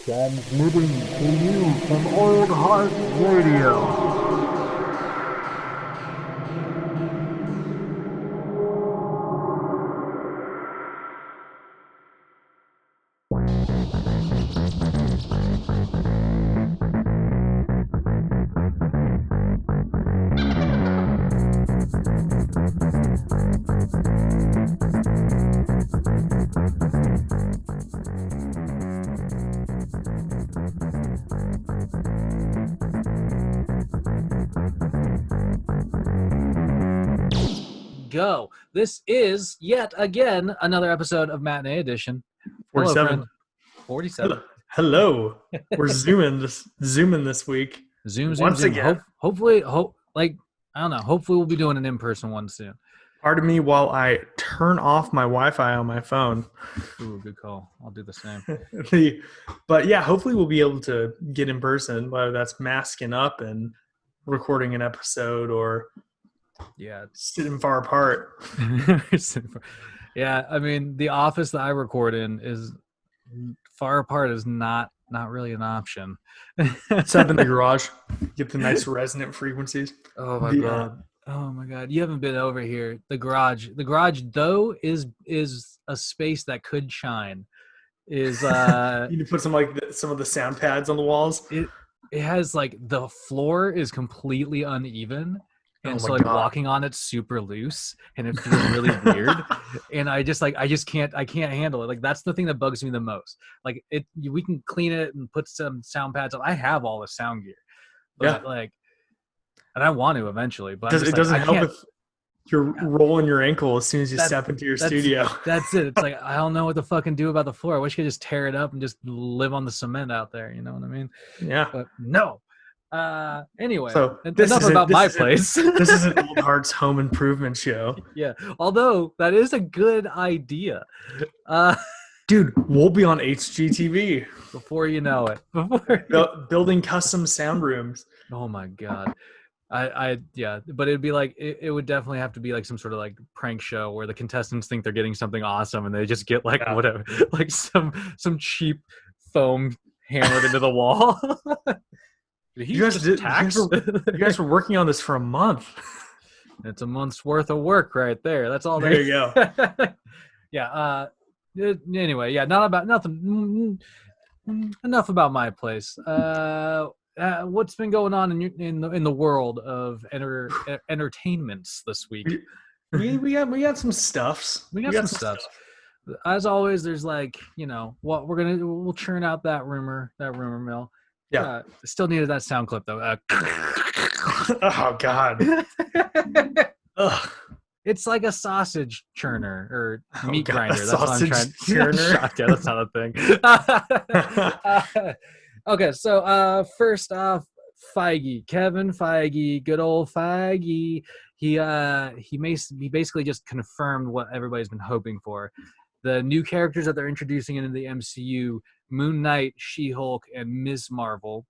Transmitting to you from Old Heart Radio. Go. This is yet again another episode of Matinee Edition. 47. Hello, friend. 47. Hello. We're zooming this week. Zoom Once zoom. again. Hopefully, I don't know. Hopefully, we'll be doing an in-person one soon. Pardon me while I turn off my Wi-Fi on my phone. Ooh, good call. I'll do the same. But yeah, hopefully we'll be able to get in person, whether that's masking up and recording an episode or sitting far apart. Yeah, I mean, the office that I record in is far apart is not really an option. Set up in the garage, get the nice resonant frequencies. Oh my god. Oh my god. You haven't been over here. The garage though is a space that could shine. Is you need to put some of the sound pads on the walls. It has the floor is completely uneven. And so walking on it's super loose and it feels really weird. And I can't handle it. That's the thing that bugs me the most. We can clean it and put some sound pads on. I have all the sound gear. But and I want to eventually, but it doesn't help if you're rolling your ankle as soon as you step into your studio. That's it. It's I don't know what to fucking do about the floor. I wish I could just tear it up and just live on the cement out there. You know what I mean? Yeah. But no. Anyway, so enough about my place. This is an Old Hearts home improvement show. Yeah, although that is a good idea. Dude, we'll be on HGTV before you know it. Building custom sound rooms. Oh my god. But it'd be it would definitely have to be some sort of prank show where the contestants think they're getting something awesome and they just get whatever, some cheap foam hammered into the wall. You guys were working on this for a month. It's a month's worth of work right there. That's all. There you go. Yeah. Anyway, nothing. Enough about my place. What's been going on in the world of entertainments this week? We got some stuffs. We got some stuffs. As always, there's we'll churn out that rumor mill. Yeah. Still needed that sound clip though. Oh God. Ugh. It's like a sausage churner or meat grinder. That's sausage what I'm trying. churner. Yeah, that's not a thing. Okay, so first off, Kevin Feige, good old Feige. He basically just confirmed what everybody's been hoping for. The new characters that they're introducing into the MCU, Moon Knight, She-Hulk, and Ms. Marvel,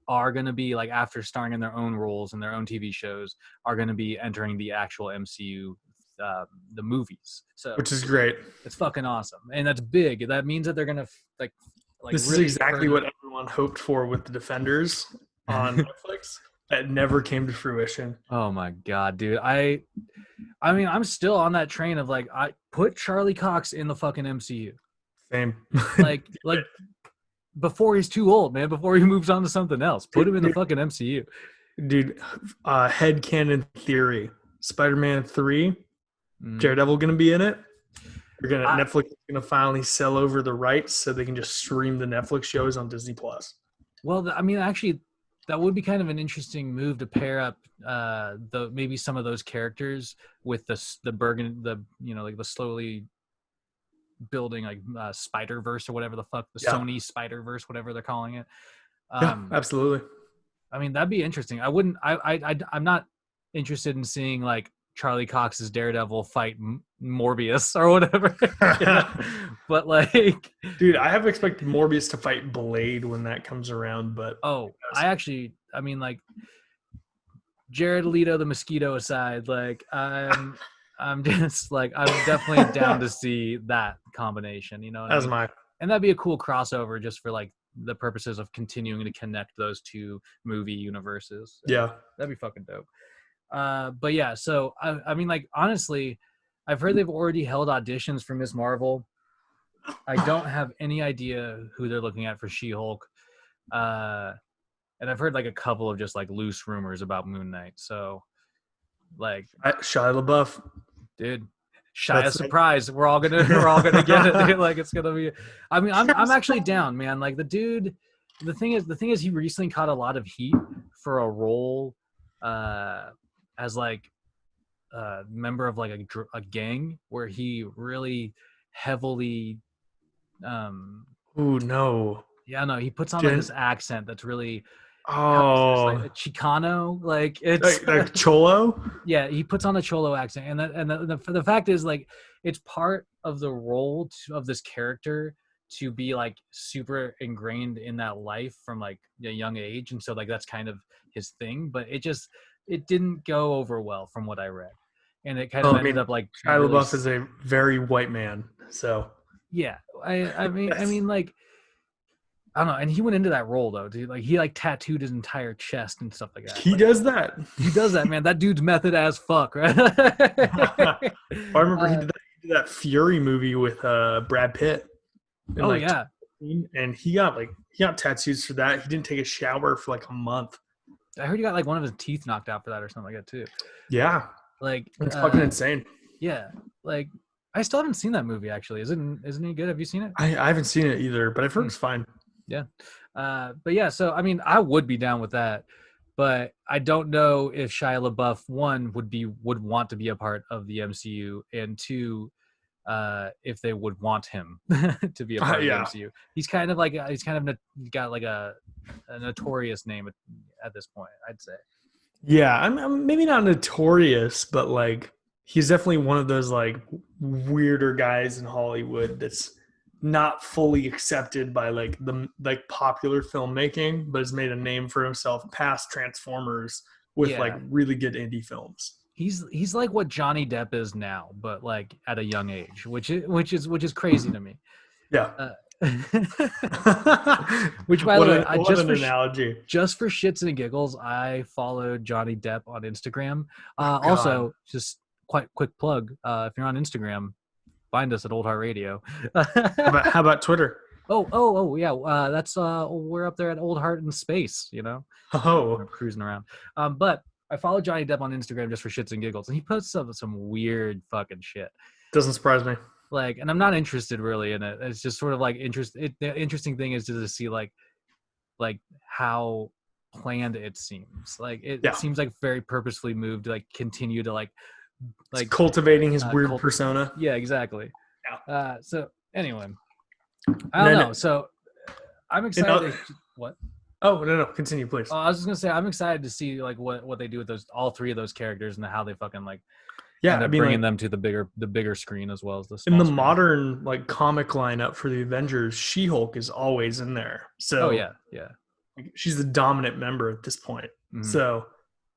are going to be, after starring in their own roles in their own TV shows, are going to be entering the actual MCU, the movies. So, which is great. It's fucking awesome. And that's big. That means that they're going to, this really is exactly what everyone hoped for with the Defenders on Netflix. That never came to fruition. Oh my god, dude! I mean, I'm still on that train of I put Charlie Cox in the fucking MCU. Same. Before he's too old, man. Before he moves on to something else, put him in the fucking MCU. Dude, headcanon theory: Spider-Man 3, Daredevil gonna be in it. Netflix is gonna finally sell over the rights so they can just stream the Netflix shows on Disney Plus. Well, I mean, actually, that would be kind of an interesting move to pair up maybe some of those characters with the slowly building Spider-Verse or whatever the fuck, Sony Spider-Verse, whatever they're calling it. Yeah, absolutely. I mean, that'd be interesting. I'm not interested in seeing Charlie Cox's Daredevil fight Morbius or whatever. But dude, I have expected Morbius to fight Blade when that comes around, but Jared Leto the mosquito aside, I'm just I'm definitely down to see that combination, As am I. and that'd be a cool crossover just for like the purposes of continuing to connect those two movie universes. So Yeah. that'd be fucking dope. But yeah, so I mean, like, honestly, I've heard they've already held auditions for Miss Marvel. I don't have any idea who they're looking at for She-Hulk. And I've heard like a couple of just like loose rumors about Moon Knight. So like, Shia LaBeouf. dude, Shia surprise. We're all gonna get it, dude. Like, it's gonna be, I mean, I'm actually down, man. Like, the dude, the thing is he recently caught a lot of heat for a role as like a member of like a gang where he really heavily Ooh, no. yeah, no, he puts on like this accent that's really like a Chicano, like it's like Cholo. Yeah, he puts on a Cholo accent, and the fact is, like, it's part of the role of this character to be like super ingrained in that life from like a young age, and so like that's kind of his thing. But it didn't go over well from what I read, and it kind of ended up like Shia LaBeouf is a very white man, so yeah. I mean like. I don't know, and he went into that role though, dude. Like he like tattooed his entire chest and stuff like that. He does that. He does that, man. That dude's method as fuck, right? I remember he did that Fury movie with Brad Pitt. Oh yeah, and he got tattoos for that. He didn't take a shower for like a month. I heard he got like one of his teeth knocked out for that or something like that too. Yeah, like it's fucking insane. Yeah, like I still haven't seen that movie actually. Isn't it good? Have you seen it? I haven't seen it either, but I've heard it's fine. Yeah. But yeah, so I mean, I would be down with that, but I don't know if Shia LaBeouf, one, would want to be a part of the MCU, and two, if they would want him to be a part of the MCU. He's kind of got like a notorious name at this point, I'd say. Yeah, I'm maybe not notorious, but like he's definitely one of those like weirder guys in Hollywood that's not fully accepted by like the like popular filmmaking, but has made a name for himself past Transformers with like really good indie films. He's like what Johnny Depp is now, but like at a young age, which is crazy to me. Yeah. Which, by the way, analogy. Just for shits and giggles, I followed Johnny Depp on Instagram. Also, just quite quick plug. If you're on Instagram, find us at Old Heart Radio. How about Twitter? Oh yeah. That's we're up there at Old Heart in Space. You know. We're cruising around. But I follow Johnny Depp on Instagram just for shits and giggles, and he posts up some weird fucking shit. Doesn't surprise me. Like, and I'm not interested really in it. It's just sort of like the interesting thing is to see like how planned it seems. Like it seems like very purposefully moved to like continue to like it's cultivating his weird persona. Yeah, exactly. Yeah. So anyway, I don't know. So I'm excited. What? Oh no! Continue, please. I was just gonna say I'm excited to see like what they do with all three of those characters and how they fucking like. Yeah, I mean, bringing them to the bigger screen as well as the small in the screen. modern like comic lineup for the Avengers. She-Hulk is always in there. So yeah, she's the dominant member at this point. Mm-hmm. So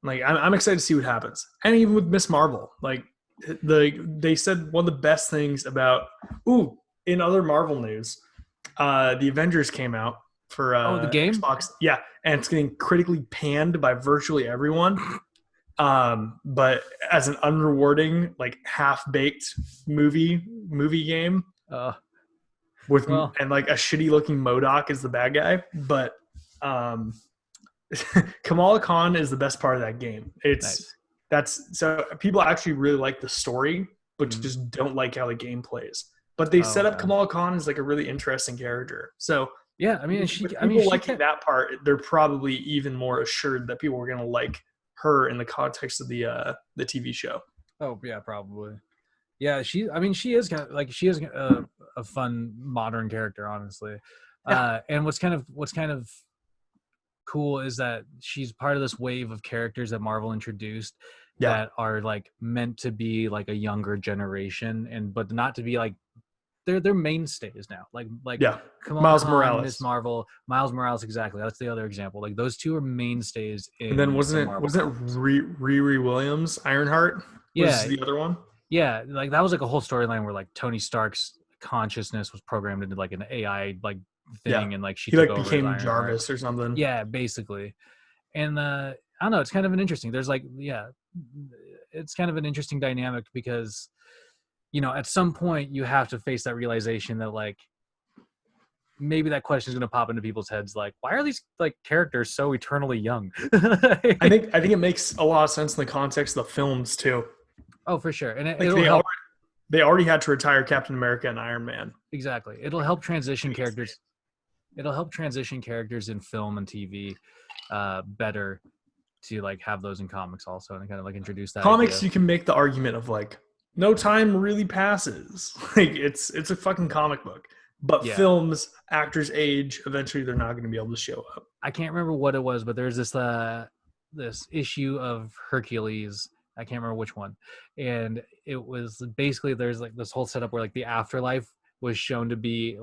like I'm excited to see what happens. And even with Miss Marvel, like they said one of the best things about in other Marvel news, the Avengers came out for the game? Xbox. Yeah, and it's getting critically panned by virtually everyone. But as an unrewarding, like half-baked movie game, and like a shitty looking MODOK is the bad guy, but Kamala Khan is the best part of that game. That's so people actually really like the story, but just don't like how the game plays. But they set up Kamala Khan as like a really interesting character. So yeah, I mean, liking that part, they're probably even more assured that people are gonna like her in the context of the TV show. Oh yeah, probably. Yeah, she is kind of like a fun modern character, honestly. Yeah. And what's kind of cool is that she's part of this wave of characters that Marvel introduced that are like meant to be like a younger generation, but not to be like they're mainstays now. Like Miles Morales, Miss Marvel, Miles Morales, exactly. That's the other example. Like those two are mainstays. And then wasn't it Riri Williams, Ironheart? Was the other one? Yeah, like that was like a whole storyline where like Tony Stark's consciousness was programmed into like an AI like thing, and like she He took like over became Ironheart. Jarvis or something. Yeah, basically. And I don't know, it's kind of an interesting. There's like it's kind of an interesting dynamic because at some point you have to face that realization that like maybe that question is going to pop into people's heads, like, why are these like characters so eternally young? I think it makes a lot of sense in the context of the films too. Oh, for sure. And Like they already had to retire Captain America and Iron Man. Exactly. It'll help transition characters. It'll help transition characters in film and TV better to like have those in comics also, and kind of like introduce that comics idea. You can make the argument of like no time really passes. Like it's a fucking comic book. But films, actors age, eventually they're not going to be able to show up. I can't remember what it was, but there's this issue of Hercules. I can't remember which one. And it was basically, there's like this whole setup where like the afterlife was shown to be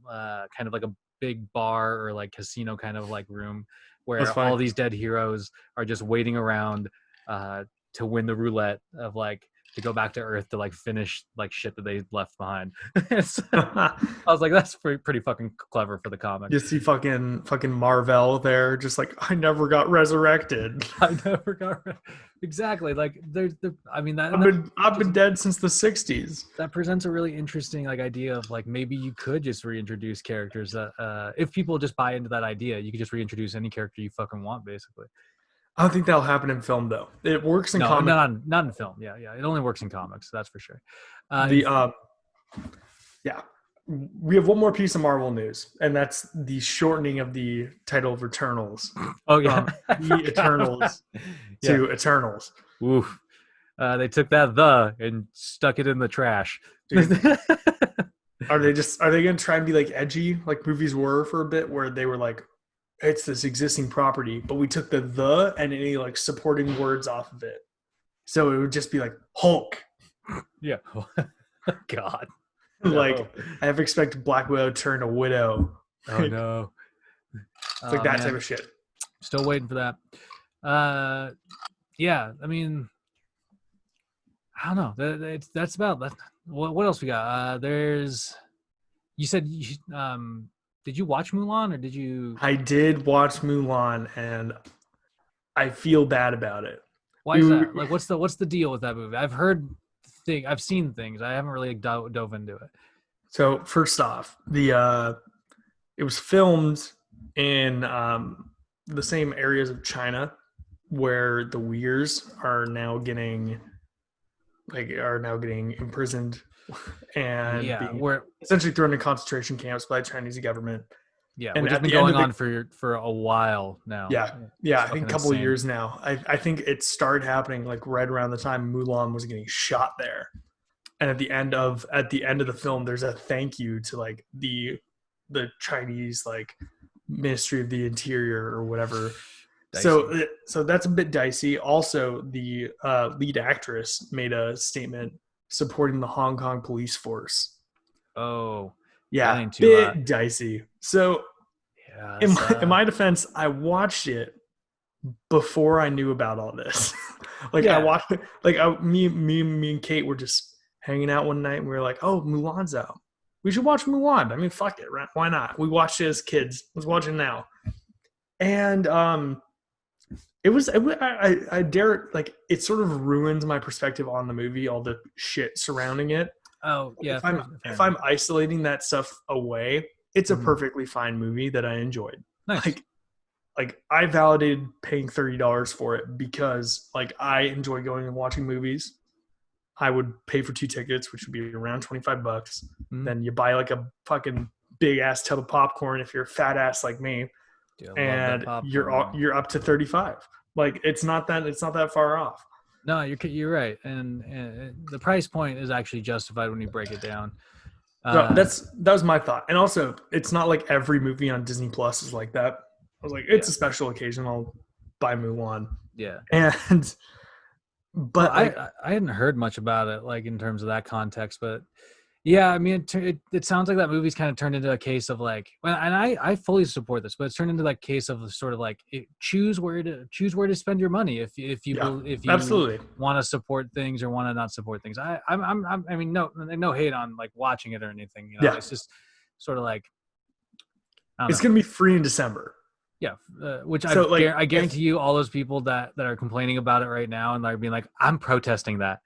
kind of like a big bar or like casino kind of like room where all these dead heroes are just waiting around to win the roulette of like to go back to Earth to like finish like shit that they left behind. So, I was like, that's pretty fucking clever for the comic. You see fucking Marvel there, just like, I never got resurrected. Exactly. Like I mean I've been dead since the 60s. That presents a really interesting like idea of like maybe you could just reintroduce characters that if people just buy into that idea, you could just reintroduce any character you fucking want, basically. I don't think that'll happen in film though. It works in comics. Not in film. Yeah. It only works in comics. That's for sure. We have one more piece of Marvel news, and that's the shortening of the title of Eternals. Oh yeah, the Eternals to Eternals. Oof. They took that and stuck it in the trash. Are they going to try and be like edgy, like movies were for a bit, where they were like, it's this existing property, but we took the and any like supporting words off of it, so it would just be like Hulk. Yeah. God. Like no. I have expected Black Widow turn a widow. Oh no. It's like that type of shit. Still waiting for that. Yeah. I mean, I don't know. That's about that. What else we got? You said did you watch Mulan or did you? I did watch Mulan and I feel bad about it. Why is that? Like, what's the deal with that movie? I've seen things. I haven't really dove into it. So first off, it was filmed in the same areas of China where the Uyghurs are now getting imprisoned and being essentially thrown in concentration camps by the Chinese government. Yeah, which has been going on for a while now. Yeah, I think a couple of years now. I think it started happening like right around the time Mulan was getting shot there. And at the end of the film, there's a thank you to like the Chinese like Ministry of the Interior or whatever. Dicey. So that's a bit dicey. Also, the lead actress made a statement supporting the Hong Kong police force. Oh, yeah, bit dicey. So, in my defense, I watched it before I knew about all this. I watched it. Me and Kate were just hanging out one night, and we were like, "Oh, Mulan's out. We should watch Mulan." I mean, fuck it, right? Why not? We watched it as kids. Let's watch it now. And I dare like it sort of ruins my perspective on the movie, all the shit surrounding it. Oh yeah. If I'm isolating that stuff away, it's a perfectly fine movie that I enjoyed. Nice. Like I validated paying $30 for it because like I enjoy going and watching movies. I would pay for 2 tickets, which would be around $25. Then you buy like a fucking big ass tub of popcorn if you're a fat ass like me, and you're up to $35. Like it's not that far off. No, you're right, and the price point is actually justified when you break it down. That was my thought, and also it's not like every movie on Disney Plus is like that. I was like, it's a special occasion. I'll buy Mulan. Yeah, but I hadn't heard much about it, like in terms of that context, but Yeah, I mean, it sounds like that movie's kind of turned into a case of like, well, and I fully support this, but it's turned into like case of sort of like choose where to spend your money if you Yeah, if you absolutely. want to support things or want to not support things. I mean, no hate on like watching it or anything. You know, Yeah. it's just sort of like I don't It's know. gonna be free in December. Yeah, which So like, I guarantee you, all those people that are complaining about it right now and they're being like, I'm protesting that.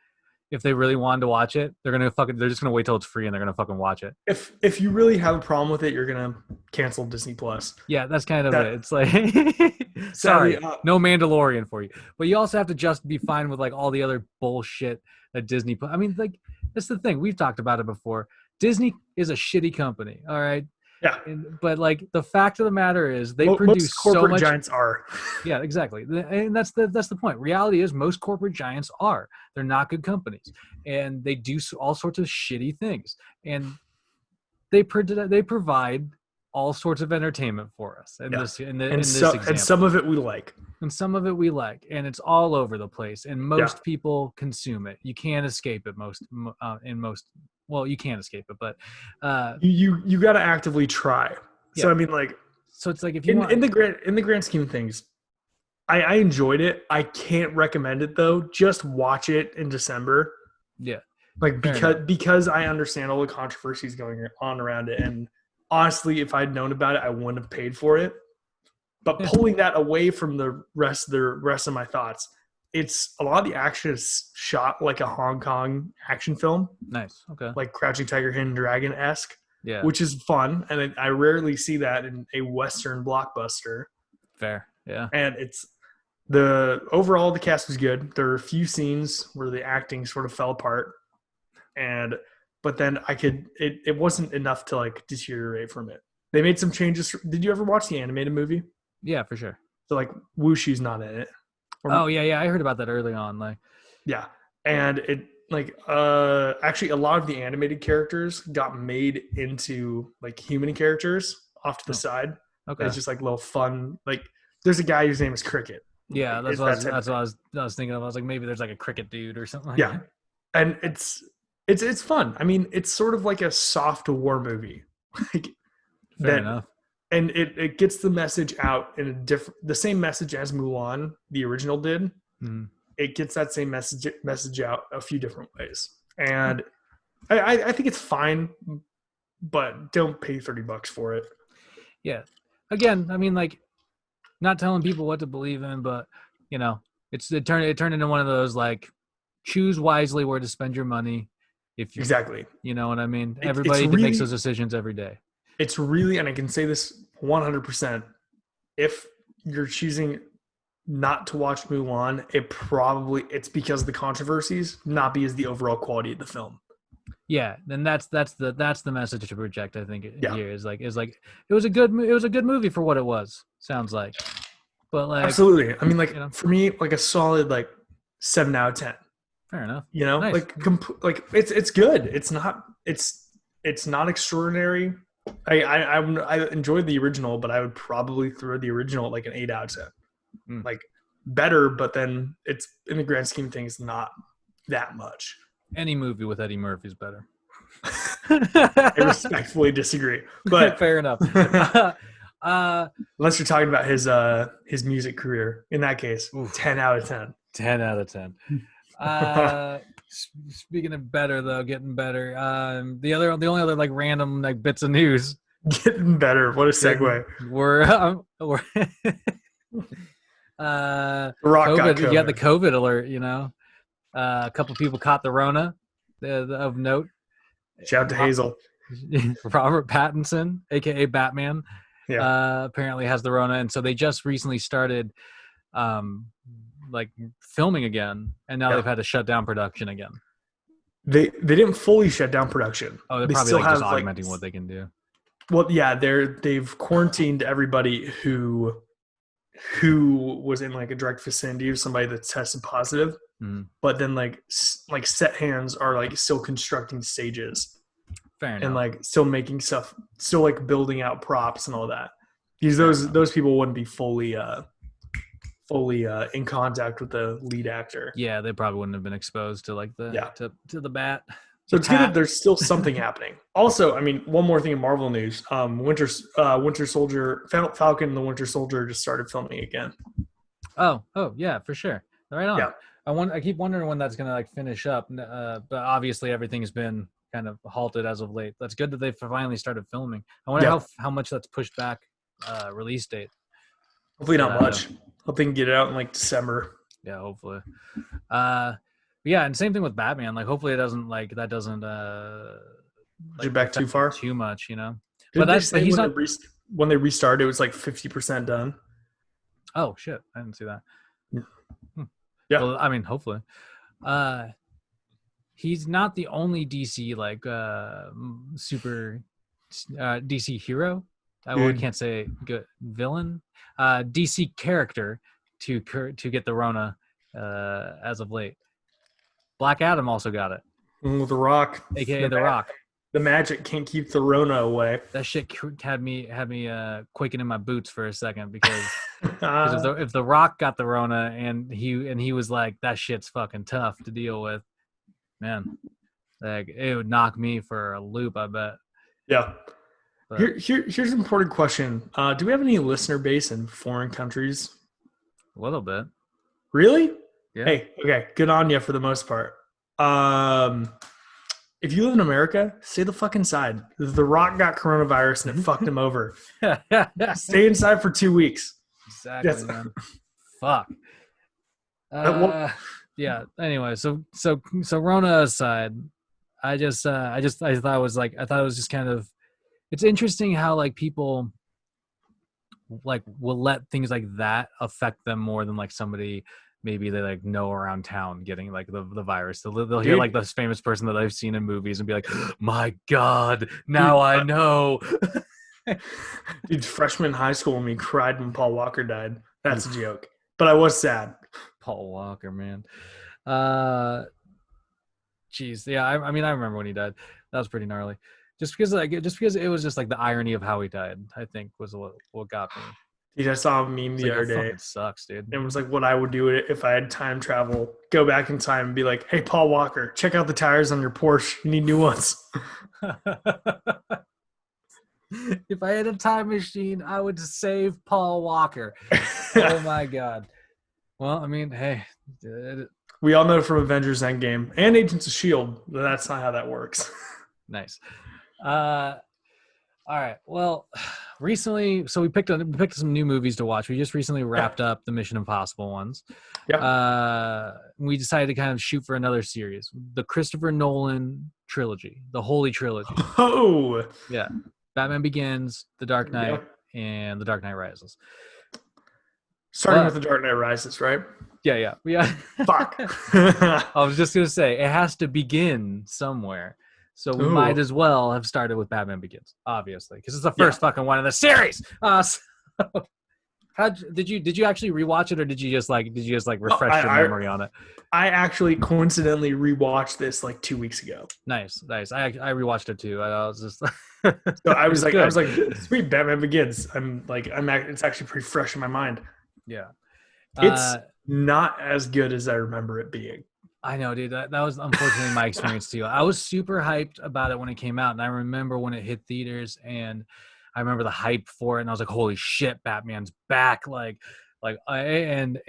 If they really wanted to watch it, they're just gonna wait till it's free and they're gonna fucking watch it. if you really have a problem with it, you're gonna cancel Disney Plus. Yeah, that's kind of That- it. It's like, Sadly, sorry, no Mandalorian for you. But you also have to just be fine with like all the other bullshit that Disney put. I mean, like that's the thing. We've talked about it before. Disney is a shitty company. All right. Yeah. But like the fact of the matter is they Most produce corporate so much. giants are. Yeah, exactly. And that's the point. Reality is most corporate giants are. They're not good companies, and they do all sorts of shitty things. And they provide all sorts of entertainment for us in Yeah. this And example. and some of it we like. And some of it we like, and it's all over the place. And most people consume it. You can't escape it. Well, you can't escape it, but You got to actively try. Yeah. So I mean, like, so it's like if you want in the grand scheme of things, I enjoyed it. I can't recommend it though. Just watch it in December. Yeah. Like Fair because I understand all the controversies going on around it, and honestly, if I'd known about it, I wouldn't have paid for it. But pulling that away from the rest of my thoughts, it's a lot of the action is shot like a Hong Kong action film, nice. Okay. like Crouching Tiger, Hidden Dragon-esque, Yeah. which is fun, and I rarely see that in a Western blockbuster. Fair. Yeah. And overall the cast was good. There were a few scenes where the acting sort of fell apart, but then it wasn't enough to like deteriorate from it. They made some changes. Did you ever watch the animated movie? Yeah, for sure. So like Wushi's not in it. Oh yeah, I heard about that early on. Like, yeah, and it like actually a lot of the animated characters got made into like human characters off to the side. okay, It's just like little fun. Like there's a guy whose name is Cricket. Yeah, Like, that's what I was thinking of. I was like, maybe there's like a cricket dude or something. Like Yeah, that. and it's fun. I mean, it's sort of like a soft war movie. Like Fair enough. And it gets the message out in the same message as Mulan, the original did. Mm-hmm. It gets that same message out a few different ways. And I think it's fine, but don't pay $30 for it. Yeah. Again, I mean, like, not telling people what to believe in, but you know, it turned into one of those like, choose wisely where to spend your money. If you Exactly, you know what I mean. It's Everybody really, makes those decisions every day. It's really, and I can say this 100%. If you're choosing not to watch Mulan, it's because of the controversies, not because of the overall quality of the film. Yeah, then that's the message to project. I think here is like it was a good movie for what it was. Sounds like, but like Absolutely. I mean, like for me, like a solid like 7 out of 10. Fair enough. You know, Nice. like it's good. It's not extraordinary. I enjoyed the original, but I would probably throw the original like an 8 out of 10. Like better, but then it's in the grand scheme of things not that much. Any movie with Eddie Murphy is better. I respectfully disagree, but fair enough. Unless you're talking about his music career, in that case, 10 out of 10. 10 out of 10. Speaking of better though, getting better. The only other like random like bits of news. Getting better. What a segue. We're Rock COVID, got COVID. You got the COVID alert. You know, a couple people caught the Rona of note. Shout out to Hazel. Robert Pattinson, aka Batman, Yeah. apparently has the Rona, and so they just recently started like filming again, and now they've had to shut down production again. They didn't fully shut down production. Oh, they're They probably still like just have, augmenting what they can do. Well, yeah, they've quarantined everybody who was in like a direct vicinity of somebody that tested positive. But then like set hands are like still constructing stages. Fair enough. And like still making stuff, still like building out props and all that. Because those people wouldn't be fully in contact with the lead actor. Yeah, they probably wouldn't have been exposed to like the to the bat. So it's good that there's still something happening. Also, I mean, one more thing in Marvel news: Winter Soldier, Falcon and the Winter Soldier just started filming again. Oh, yeah, for sure. Right on. Yeah. I keep wondering when that's gonna like finish up, but obviously everything's been kind of halted as of late. That's good that they finally started filming. I wonder how much that's pushed back release date. Hopefully not much. Hope they can get it out in like December. Yeah, hopefully. Yeah, and same thing with Batman. Like, hopefully it doesn't like Get back too far, too much, you know. But that's he's not. When they restarted, it was like 50% done. Oh shit! I didn't see that. Yeah. Well, I mean, hopefully. He's not the only DC like super DC hero. I can't say good villain. DC character to get the Rona as of late. Black Adam also got it. The Rock, aka The Rock. The magic can't keep the Rona away. That shit had me quaking in my boots for a second because if the Rock got the Rona and he was like, that shit's fucking tough to deal with, man, like it would knock me for a loop, I bet. Yeah. But here's an important question. Do we have any listener base in foreign countries? A little bit. Really? Yeah. Hey, okay, good on you for the most part. If you live in America, stay the fuck inside. The Rock got coronavirus and it fucked him over. Stay inside for 2 weeks. Exactly, man. Fuck. Yeah. Anyway, so Rona aside, I thought it was just kind of, it's interesting how like people like will let things like that affect them more than like somebody maybe they like know around town getting like the virus. They'll hear like this famous person that I've seen in movies and be like, my God, now I know. Dude, freshman high school when we cried when Paul Walker died. That's a joke. But I was sad. Paul Walker, man. Jeez. Yeah, I mean, I remember when he died. That was pretty gnarly. Just because it was just like the irony of how he died, I think was what got me. Dude, I saw a meme the other day. It sucks, dude. It was like what I would do if I had time travel. Go back in time and be like, hey, Paul Walker, check out the tires on your Porsche. You need new ones. If I had a time machine, I would save Paul Walker. Oh, my God. Well, I mean, hey. We all know from Avengers Endgame and Agents of S.H.I.E.L.D. that's not how that works. Nice. All right. Well, recently, so we picked some new movies to watch. We just recently wrapped up the Mission Impossible ones. Yeah. We decided to kind of shoot for another series, the Christopher Nolan trilogy, the Holy Trilogy. Oh. Yeah. Batman Begins, The Dark Knight, and The Dark Knight Rises. Starting with The Dark Knight Rises, right? Yeah. Fuck. I was just gonna say it has to begin somewhere. So we might as well have started with Batman Begins, obviously, because it's the first fucking one in the series. How did you actually rewatch it, or did you just refresh your memory on it? I actually coincidentally rewatched this like 2 weeks ago. Nice. I rewatched it too. I was just so I was like, sweet, Batman Begins. It's actually pretty fresh in my mind. Yeah, it's not as good as I remember it being. I know, dude. That was unfortunately my experience too. I was super hyped about it when it came out, and I remember when it hit theaters, and I remember the hype for it, and I was like, "Holy shit, Batman's back!" And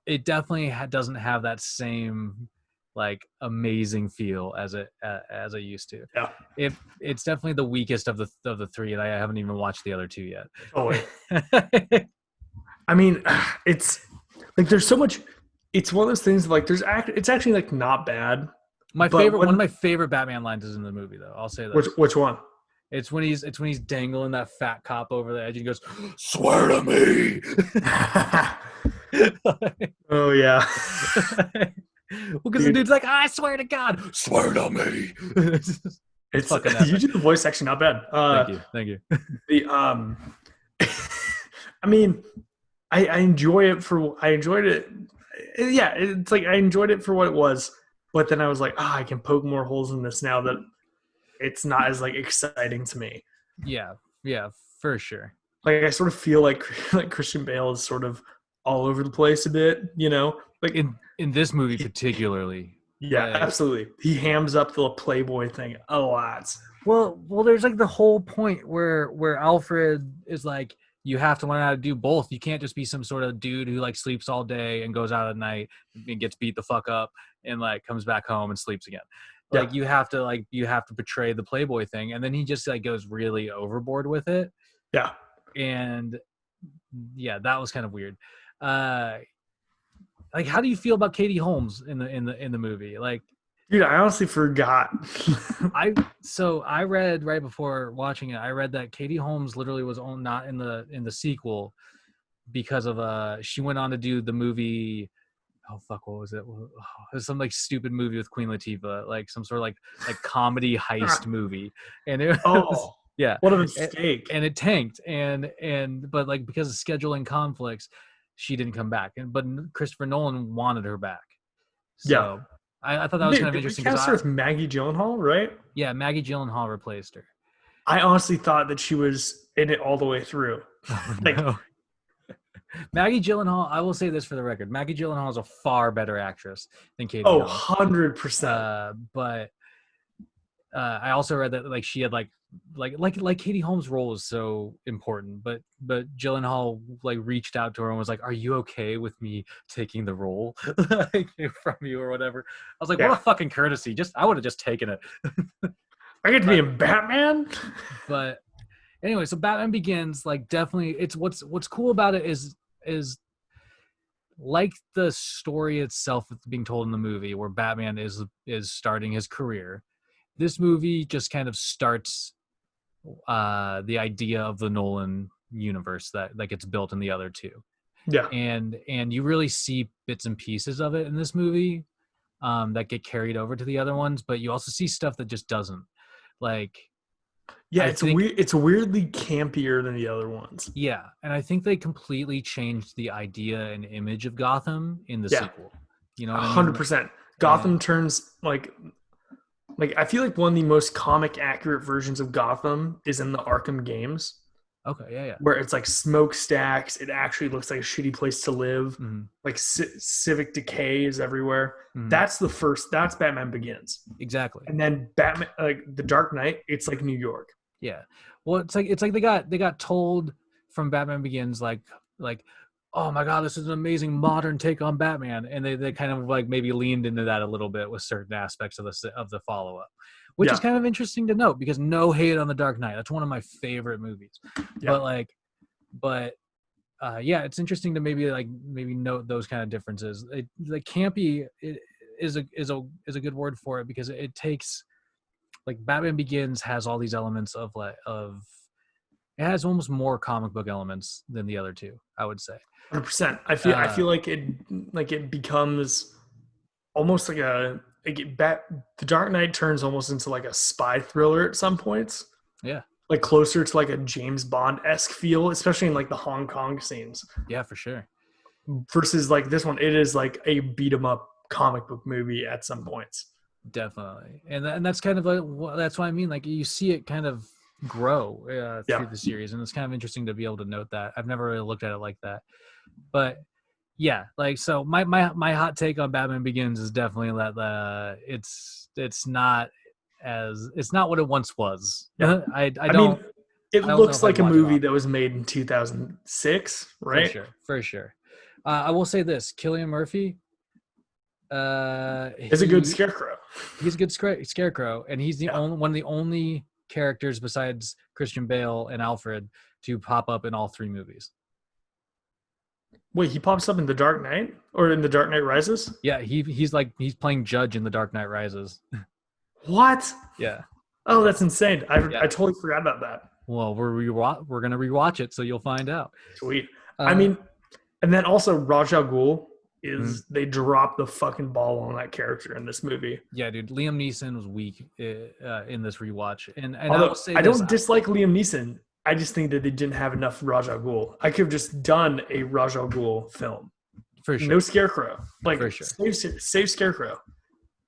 it definitely doesn't have that same like amazing feel as it used to. Yeah, it's definitely the weakest of the three, and I haven't even watched the other two yet. Oh, I mean, it's like there's so much. It's one of those things like it's actually like not bad. One of my favorite Batman lines is in the movie though. I'll say that. Which one? It's when he's dangling that fat cop over the edge and he goes, "Swear to me." Oh yeah. Well, because the dude's like, "I swear to God, swear to me." It's fucking epic. You do the voice actually not bad. Thank you. I mean, I enjoyed it. Yeah, it's like I enjoyed it for what it was, but then I was like, I can poke more holes in this now that it's not as like exciting to me. Yeah, for sure. Like I sort of feel like Christian Bale is sort of all over the place a bit, you know? Like in this movie particularly. Yeah, Like, absolutely. He hams up the Playboy thing a lot. well, there's like the whole point where Alfred is like, you have to learn how to do both. You can't just be some sort of dude who like sleeps all day and goes out at night and gets beat the fuck up and like comes back home and sleeps again. Like you have to portray the Playboy thing, and then he just like goes really overboard with it. Yeah. And yeah, that was kind of weird. Like, how do you feel about Katie Holmes in the movie? Like, Dude, I honestly forgot. I read right before watching it. I read that Katie Holmes literally was not in the sequel because of she went on to do the movie. Oh fuck, what was it? It was some like stupid movie with Queen Latifah, like some sort of like comedy heist movie, and it was, yeah, what a mistake. And it tanked, but like because of scheduling conflicts, she didn't come back, but Christopher Nolan wanted her back. So Yeah. I thought that was kind of interesting. Did we cast her with Maggie Gyllenhaal, right? Yeah, Maggie Gyllenhaal replaced her. I honestly thought that she was in it all the way through. No. Maggie Gyllenhaal, I will say this for the record. Maggie Gyllenhaal is a far better actress than Katie Holmes. 100%. But I also read that like she had like Katie Holmes' role is so important, but Gyllenhaal like reached out to her and was like, "Are you okay with me taking the role like, from you or whatever?" I was like, "What a fucking courtesy! I would have just taken it." I get to be in Batman. But anyway, so Batman Begins, like definitely, it's what's cool about it is like the story itself that's being told in the movie, where Batman is starting his career. This movie just kind of starts the idea of the Nolan universe that gets built in the other two. Yeah. And you really see bits and pieces of it in this movie that get carried over to the other ones, but you also see stuff that just doesn't. Like, yeah, it's weirdly campier than the other ones. Yeah, and I think they completely changed the idea and image of Gotham in the sequel. You know what I mean? 100%. Gotham turns like I feel like one of the most comic accurate versions of Gotham is in the Arkham games. Okay, yeah. Where it's like smokestacks. It actually looks like a shitty place to live. Mm-hmm. Like civic decay is everywhere. Mm-hmm. That's Batman Begins. Exactly. And then Batman, like the Dark Knight, it's like New York. Yeah. Well, it's like they got told from Batman Begins like, oh my God, this is an amazing modern take on Batman, and they kind of like maybe leaned into that a little bit with certain aspects of the follow up, which is kind of interesting to note because no hate on the Dark Knight. That's one of my favorite movies. Yeah. But it's interesting to maybe note those kind of differences. Like campy is a good word for it because it takes like Batman Begins has all these elements of it has almost more comic book elements than the other two, I would say. 100%. I feel like it becomes almost like the Dark Knight turns almost into like a spy thriller at some points. Yeah. Like closer to like a James Bond-esque feel, especially in like the Hong Kong scenes. Yeah, for sure. Versus like this one, it is like a beat 'em up comic book movie at some points. Definitely. And that's kind of that's what I mean. Like you see it kind of grow through the series, and it's kind of interesting to be able to note that. I've never really looked at it like that. But yeah, like so my hot take on Batman Begins is definitely that it's not what it once was. Yeah. I mean, it looks like a movie that was made in 2006, right? For sure. I will say this: Cillian Murphy is a good Scarecrow. He's a good Scarecrow, and he's one of the only characters besides Christian Bale and Alfred to pop up in all three movies. Wait, he pops up in The Dark Knight or in The Dark Knight Rises? Yeah, he's playing Judge in The Dark Knight Rises. What? Yeah. Oh, that's insane. I totally forgot about that. Well, we're gonna rewatch it, so you'll find out. Sweet. I mean, and then also Ra's al Ghul is they drop the fucking ball on that character in this movie. Yeah, dude. Liam Neeson was weak in this rewatch, and although I don't dislike Liam Neeson. I just think that they didn't have enough Ra's al Ghul. I could have just done a Ra's al Ghul film. For sure. No Scarecrow. Like, for sure. Save Scarecrow.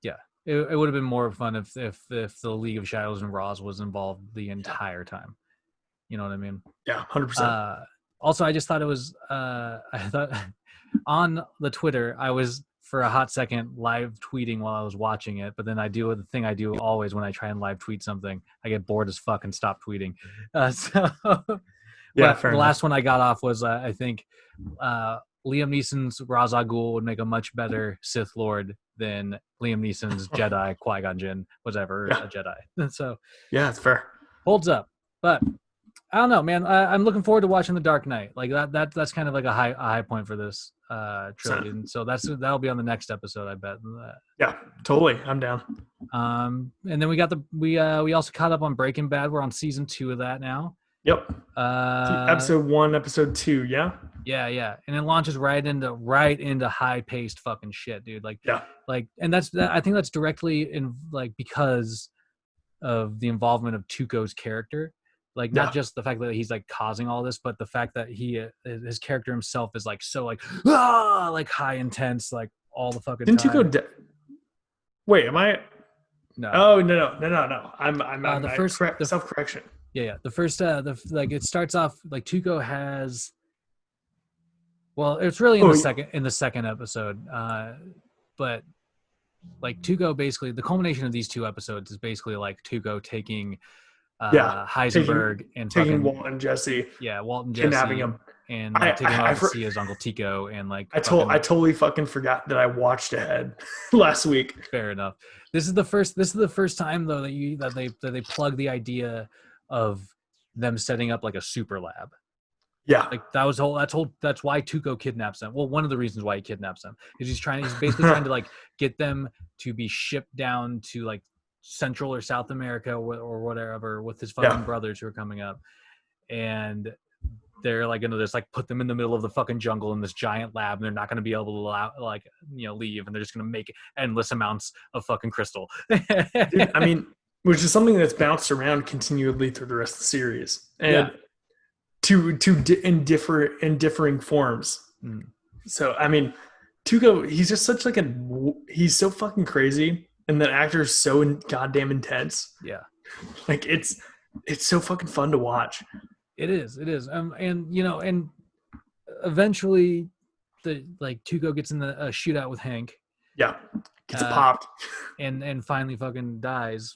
Yeah. It would have been more fun if the League of Shadows and Ra's was involved the entire time. You know what I mean? Yeah, 100%. Also, I just thought it was I thought on the Twitter, I was for a hot second live tweeting while I was watching it, but then I do the thing I do always when I try and live tweet something. I get bored as fuck and stop tweeting. Yeah, But fair the enough. last one I got off was I think Liam Neeson's Ra's al Ghul would make a much better Sith Lord than Liam Neeson's Jedi Qui-Gon Jinn was ever a Jedi. So Yeah, it's fair. holds up. But I don't know, man. I'm looking forward to watching The Dark Knight. Like that's kind of like a high point for this trilogy. And so that'll be on the next episode, I bet. Yeah, totally. I'm down. And then we also caught up on Breaking Bad. We're on season 2 of that now. Yep. Episode 1, episode 2. Yeah. Yeah, and it launches right into high-paced fucking shit, dude. And I think that's directly in because of the involvement of Tuco's character. Not just the fact that he's like causing all this, but the fact that his character himself is like so high intense all the fucking Didn't time. Tuco wait, am I? No. Oh no. I'm the first self-correction. Yeah. The first it starts off like Tuco has. Well, it's really in the second episode, but like Tuco basically the culmination of these 2 episodes is basically like Tuco taking Heisenberg and taking Walt and Jesse. Yeah, Walt and Jesse, kidnapping him and taking him out to see his Uncle Tico and I totally fucking forgot that I watched ahead last week. Fair enough. This is the first time though that they plug the idea of them setting up like a super lab. Yeah, that's why Tuco kidnaps them. Well, one of the reasons why he kidnaps them is he's basically trying to get them to be shipped down to Central or South America or whatever with his fucking brothers who are coming up, and they're gonna just put them in the middle of the fucking jungle in this giant lab, and they're not gonna be able to leave, and they're just gonna make endless amounts of fucking crystal. Dude, I mean, which is something that's bounced around continually through the rest of the series, and in differing forms. So I mean, Tuco, he's just such he's so fucking crazy. And that actor's so goddamn intense. Yeah. It's so fucking fun to watch. It is. And eventually Tuco gets in a shootout with Hank. Yeah. Gets popped. And finally fucking dies.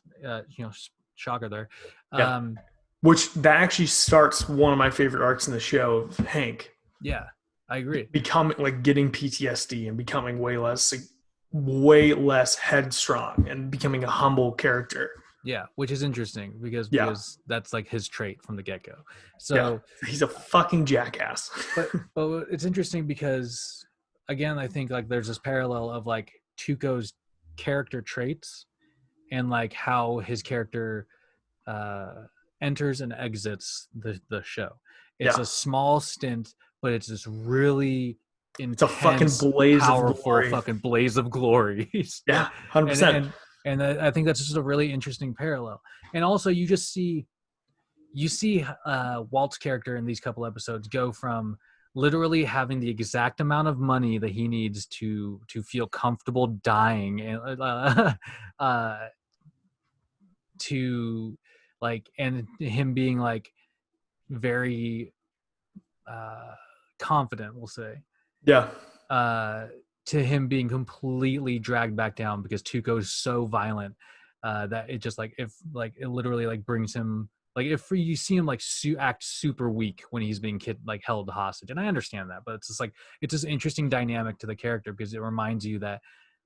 Shocker there. Yeah. Which that actually starts one of my favorite arcs in the show of Hank. Yeah, I agree. Becoming getting PTSD and becoming way less headstrong and becoming a humble character. Yeah, which is interesting because that's his trait from the get-go. So he's a fucking jackass. but it's interesting because again, I think there's this parallel of Tuco's character traits and how his character enters and exits the show. It's a small stint, but it's this really intense, it's a fucking powerful fucking blaze of glory. Yeah, 100%. And I think that's just a really interesting parallel. And also, you see Walt's character in these couple episodes go from literally having the exact amount of money that he needs to feel comfortable dying and to and him being very confident, we'll say. Yeah. To him being completely dragged back down because Tuco is so violent that it just it literally brings him if you see him act super weak when he's being held hostage, and I understand that, but it's just it's this interesting dynamic to the character because it reminds you that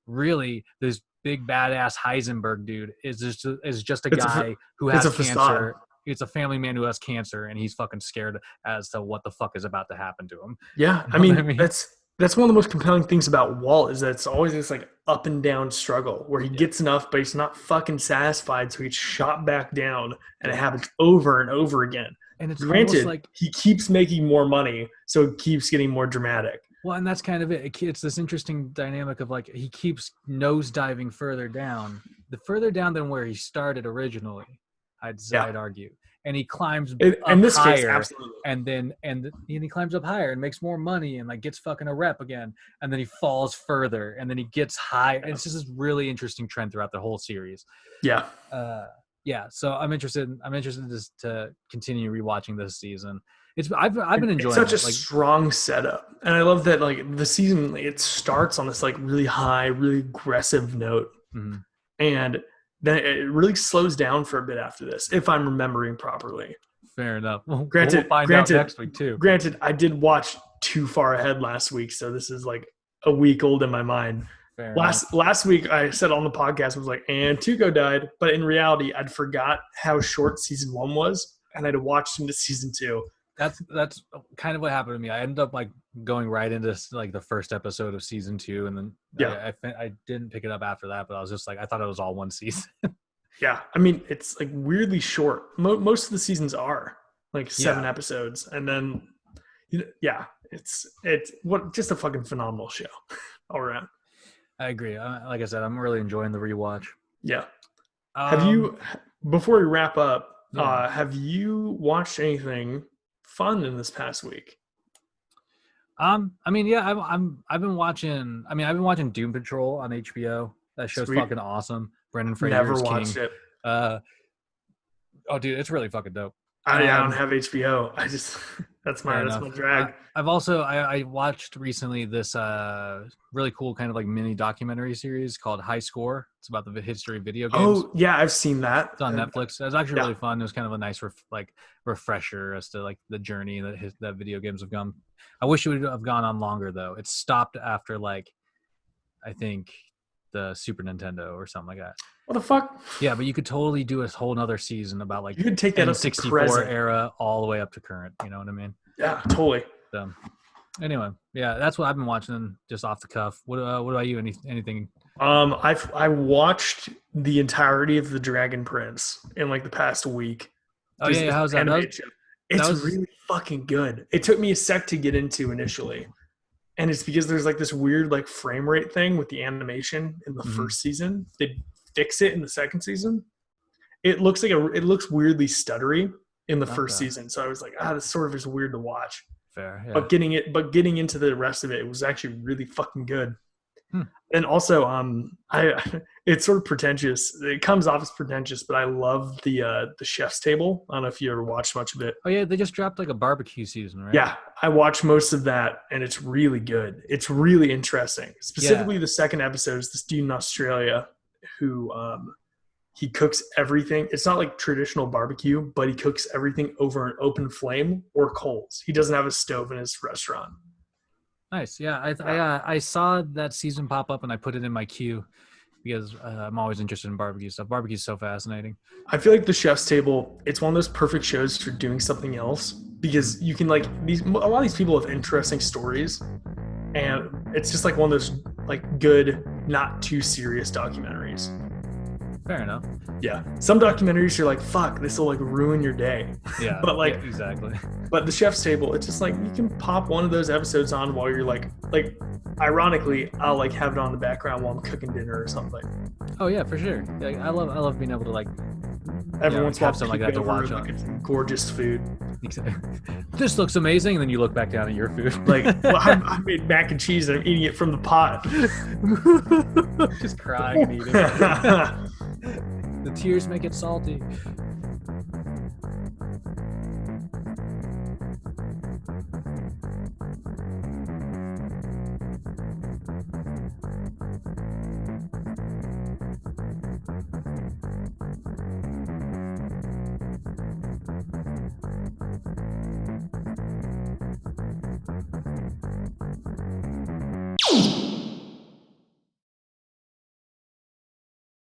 really this big badass Heisenberg dude is just a guy who has cancer. Facade. It's a family man who has cancer, and he's fucking scared as to what the fuck is about to happen to him. Yeah, I mean? That's one of the most compelling things about Walt is that it's always this up and down struggle where he gets enough, but he's not fucking satisfied, so he's shot back down, and it happens over and over again. And it's granted, he keeps making more money, so it keeps getting more dramatic. Well, and that's kind of it. It's this interesting dynamic of he keeps nosediving further down than where he started originally. I'd argue, and he climbs in this higher, case, absolutely. And then he climbs up higher and makes more money and gets fucking a rep again, and then he falls further, and then he gets high. And it's just this really interesting trend throughout the whole series. Yeah. yeah, so I'm interested to continue rewatching this season. I've been enjoying such it. a strong setup, and I love that like the season it starts on this like really high, really aggressive note, and then it really slows down for a bit after this, if I'm remembering properly. Fair enough. Granted, we'll find out next week too. Granted, I did watch too far ahead last week, so this is like a week old in my mind. Last week I said on the podcast was like, and Tuco died, but in reality I'd forgot how short season 1 was, and I'd watched into season 2. That's kind of what happened to me. I ended up like going right into like the first episode of season 2, and then I didn't pick it up after that. But I was just like, I thought it was all one season. Yeah, I mean it's like weirdly short. Most of the seasons are like 7 episodes, and then it's just a fucking phenomenal show all around. I agree. Like I said, I'm really enjoying the rewatch. Yeah. Have you? Before we wrap up, have you watched anything fun in this past week? I mean, yeah, I've been watching Doom Patrol on HBO. That show's fucking awesome. Brendan Fraser Never is watched king. it. Oh, dude, it's really fucking dope. I don't have HBO. I just that's my drag. I've also I watched recently this really cool kind of like mini documentary series called High Score. It's about the history of video games. Oh yeah, I've seen that. It's on Netflix. It was actually really fun. It was kind of a nice refresher as to like the journey that video games have gone. I wish it would have gone on longer though. It stopped after like I think the Super Nintendo or something like that. What the fuck? Yeah, but you could totally do a whole nother season about like you could take that N64 era all the way up to current. You know what I mean? Yeah, totally. So, anyway, yeah, that's what I've been watching just off the cuff. What about you? Anything? I watched the entirety of The Dragon Prince in like the past week. Oh yeah, how's that? It's really fucking good. It took me a sec to get into initially. And it's because there's like this weird like frame rate thing with the animation in the first season. They fix it in the second season. It looks weirdly stuttery in the first season. So I was like, this sort of is weird to watch. Fair, yeah. But getting into the rest of it was actually really fucking good. And also, it's sort of pretentious. It comes off as pretentious, but I love the Chef's Table. I don't know if you ever watched much of it. Oh yeah, they just dropped like a barbecue season, right? Yeah, I watched most of that, and it's really good. It's really interesting. Specifically, the second episode is this dude in Australia who he cooks everything. It's not like traditional barbecue, but he cooks everything over an open flame or coals. He doesn't have a stove in his restaurant. Nice. Yeah, I saw that season pop up and I put it in my queue because I'm always interested in barbecue stuff. Barbecue is so fascinating. I feel like the Chef's Table, it's one of those perfect shows for doing something else because you can like a lot of these people have interesting stories, and it's just like one of those like good, not too serious documentaries. Fair enough. Yeah. Some documentaries you're like, fuck, this will like ruin your day. Yeah. But like exactly. But the Chef's Table, it's just like you can pop one of those episodes on while you're like ironically, I'll like have it on the background while I'm cooking dinner or something. Oh yeah, for sure. Yeah, I love being able to like every once in a while something like that to watch on. Like gorgeous food. This looks amazing, and then you look back down at your food. Like, well, I made mac and cheese and I'm eating it from the pot. Just crying and eating. The tears make it salty.